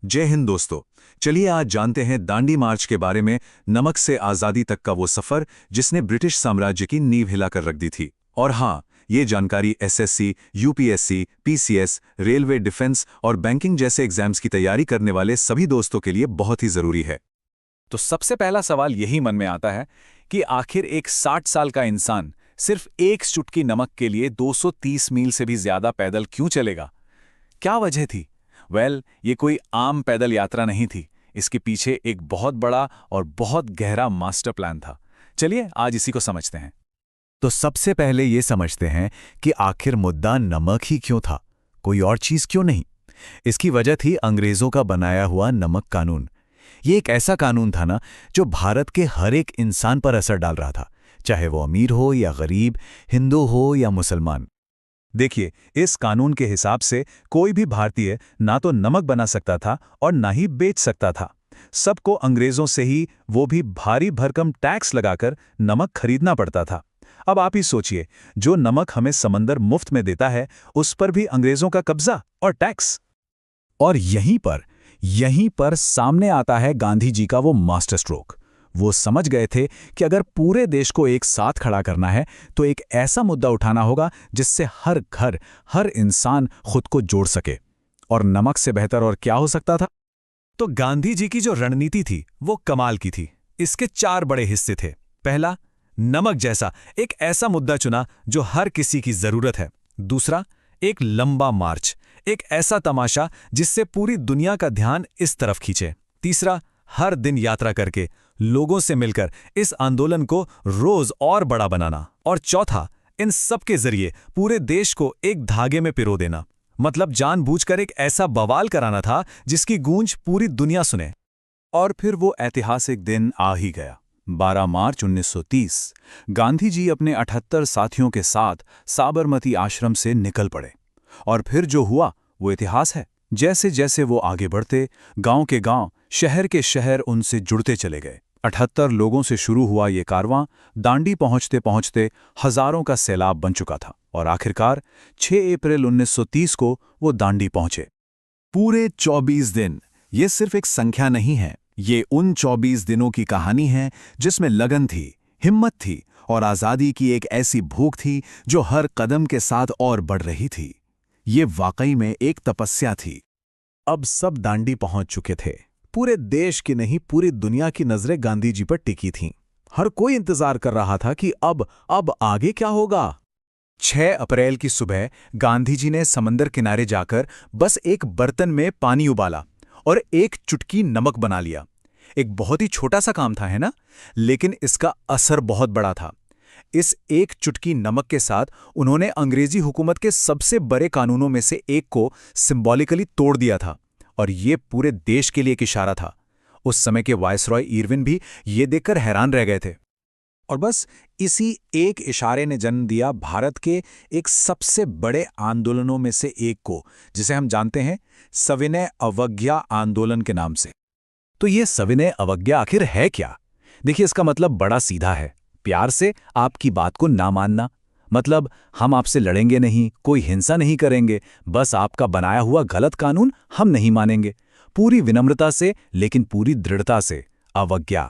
जय हिंद दोस्तों। चलिए आज जानते हैं दांडी मार्च के बारे में। नमक से आज़ादी तक का वो सफ़र जिसने ब्रिटिश साम्राज्य की नींव हिलाकर रख दी थी। और हाँ, ये जानकारी SSC, UPSC, PCS, railway, defence और बैंकिंग जैसे एग्जाम्स की तैयारी करने वाले सभी दोस्तों के लिए बहुत ही ज़रूरी है। तो सबसे पहला सवाल यही मन में आता है कि आखिर एक 60 साल का इंसान सिर्फ एक चुटकी नमक के लिए 230 मील से भी ज्यादा पैदल क्यों चलेगा? क्या वजह थी? ये कोई आम पैदल यात्रा नहीं थी। इसके पीछे एक बहुत बड़ा और बहुत गहरा मास्टर प्लान था। चलिए आज इसी को समझते हैं। तो सबसे पहले ये समझते हैं कि आखिर मुद्दा नमक ही क्यों था, कोई और चीज क्यों नहीं। इसकी वजह थी अंग्रेजों का बनाया हुआ नमक कानून। ये एक ऐसा कानून था ना, जो भारत के हर एक इंसान पर असर डाल रहा था, चाहे वो अमीर हो या गरीब, हिंदू हो या मुसलमान। देखिए, इस कानून के हिसाब से कोई भी भारतीय ना तो नमक बना सकता था और ना ही बेच सकता था। सबको अंग्रेजों से ही, वो भी भारी भरकम टैक्स लगाकर, नमक खरीदना पड़ता था। अब आप ही सोचिए, जो नमक हमें समंदर मुफ्त में देता है, उस पर भी अंग्रेजों का कब्जा और टैक्स। और यहीं पर सामने आता है गांधी जी का वो मास्टर स्ट्रोक। वो समझ गए थे कि अगर पूरे देश को एक साथ खड़ा करना है तो एक ऐसा मुद्दा उठाना होगा जिससे हर घर, हर इंसान खुद को जोड़ सके। और नमक से बेहतर और क्या हो सकता था? तो गांधी जी की जो रणनीति थी वो कमाल की थी। इसके 4 बड़े हिस्से थे। पहला, नमक जैसा एक ऐसा मुद्दा चुना जो हर किसी की जरूरत है। दूसरा, एक लंबा मार्च, एक ऐसा तमाशा जिससे पूरी दुनिया का ध्यान इस तरफ खींचे। तीसरा, हर दिन यात्रा करके, लोगों से मिलकर इस आंदोलन को रोज और बड़ा बनाना। और चौथा, इन सब के जरिए पूरे देश को एक धागे में पिरो देना। मतलब जानबूझकर एक ऐसा बवाल कराना था जिसकी गूंज पूरी दुनिया सुने। और फिर वो ऐतिहासिक दिन आ ही गया। 12 मार्च 1930 गांधी जी अपने 78 साथियों के साथ साबरमती आश्रम से निकल पड़े। और फिर जो हुआ वो इतिहास है। जैसे जैसे वो आगे बढ़ते, गांव के गांव, शहर के शहर उनसे जुड़ते चले गए। 78 लोगों से शुरू हुआ ये कारवां दांडी पहुंचते पहुंचते हजारों का सैलाब बन चुका था। और आखिरकार 6 अप्रैल 1930 को वो दांडी पहुंचे। पूरे 24 दिन, ये सिर्फ एक संख्या नहीं है, ये उन 24 दिनों की कहानी है जिसमें लगन थी, हिम्मत थी और आज़ादी की एक ऐसी भूख थी जो हर कदम के साथ और बढ़ रही थी। ये वाकई में एक तपस्या थी। अब सब दांडी पहुंच चुके थे। पूरे देश की नहीं, पूरी दुनिया की नजरें गांधी जी पर टिकी थीं। हर कोई इंतजार कर रहा था कि अब आगे क्या होगा। 6 अप्रैल की सुबह गांधी जी ने समंदर किनारे जाकर बस एक बर्तन में पानी उबाला और एक चुटकी नमक बना लिया। एक बहुत ही छोटा सा काम था, है ना? लेकिन इसका असर बहुत बड़ा था। इस एक चुटकी नमक के साथ उन्होंने अंग्रेजी हुकूमत के सबसे बड़े कानूनों में से एक को सिंबॉलिकली तोड़ दिया था। और ये पूरे देश के लिए एक इशारा था। उस समय के वायसरॉय इरविन भी ये देखकर हैरान रह गए थे। और बस इसी एक इशारे ने जन्म दिया भारत के एक सबसे बड़े आंदोलनों में से एक को, जिसे हम जानते हैं सविनय अवज्ञा आंदोलन के नाम से। तो ये सविनय अवज्ञा आखिर है क्या? देखिए, इसका मतलब बड़ा सीधा है। प्यार से आपकी बात को ना मानना। मतलब हम आपसे लड़ेंगे नहीं, कोई हिंसा नहीं करेंगे, बस आपका बनाया हुआ गलत कानून हम नहीं मानेंगे। पूरी विनम्रता से, लेकिन पूरी दृढ़ता से। अवज्ञा।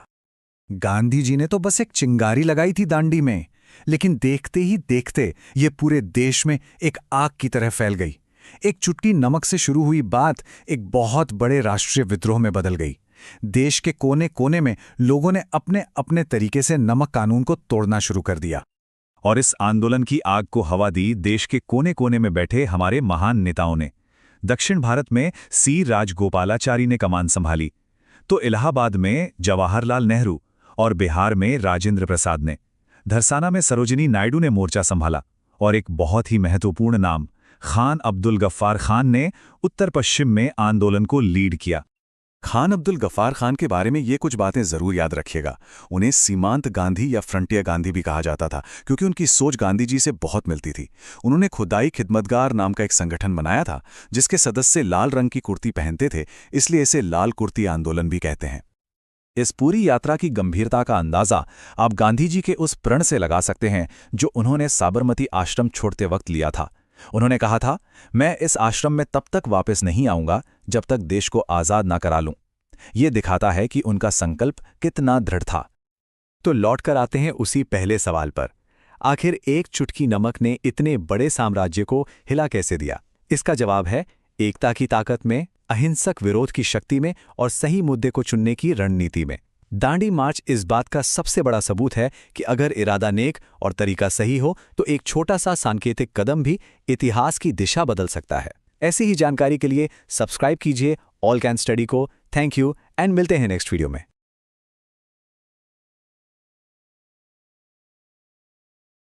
गांधी जी ने तो बस एक चिंगारी लगाई थी दांडी में, लेकिन देखते ही देखते ये पूरे देश में एक आग की तरह फैल गई। एक चुटकी नमक से शुरू हुई बात एक बहुत बड़े राष्ट्रीय विद्रोह में बदल गई। देश के कोने कोने में लोगों ने अपने अपने तरीके से नमक कानून को तोड़ना शुरू कर दिया। और इस आंदोलन की आग को हवा दी देश के कोने कोने में बैठे हमारे महान नेताओं ने। दक्षिण भारत में सी राजगोपालाचारी ने कमान संभाली, तो इलाहाबाद में जवाहरलाल नेहरू और बिहार में राजेंद्र प्रसाद ने। धरसाना में सरोजिनी नायडू ने मोर्चा संभाला। और एक बहुत ही महत्वपूर्ण नाम, खान अब्दुल गफ्फार खान ने उत्तर पश्चिम में आंदोलन को लीड किया। खान अब्दुल गफ्फार खान के बारे में ये कुछ बातें जरूर याद रखिएगा। उन्हें सीमांत गांधी या फ्रंटियर गांधी भी कहा जाता था, क्योंकि उनकी सोच गांधी जी से बहुत मिलती थी। उन्होंने खुदाई खिदमतगार नाम का एक संगठन बनाया था, जिसके सदस्य लाल रंग की कुर्ती पहनते थे, इसलिए इसे लाल कुर्ती आंदोलन भी कहते हैं। इस पूरी यात्रा की गंभीरता का अंदाजा आप गांधी जी के उस प्रण से लगा सकते हैं जो उन्होंने साबरमती आश्रम छोड़ते वक्त लिया था। उन्होंने कहा था, मैं इस आश्रम में तब तक वापस नहीं आऊंगा जब तक देश को आज़ाद ना करा लूं। ये दिखाता है कि उनका संकल्प कितना दृढ़ था। तो लौटकर आते हैं उसी पहले सवाल पर। आखिर एक चुटकी नमक ने इतने बड़े साम्राज्य को हिला कैसे दिया? इसका जवाब है एकता की ताकत में, अहिंसक विरोध की शक्ति में और सही मुद्दे को चुनने की रणनीति में। दांडी मार्च इस बात का सबसे बड़ा सबूत है कि अगर इरादा नेक और तरीका सही हो तो एक छोटा सा सांकेतिक कदम भी इतिहास की दिशा बदल सकता है। ऐसी ही जानकारी के लिए सब्सक्राइब कीजिए ऑल कैन स्टडी को। थैंक यू एंड मिलते हैं नेक्स्ट वीडियो में।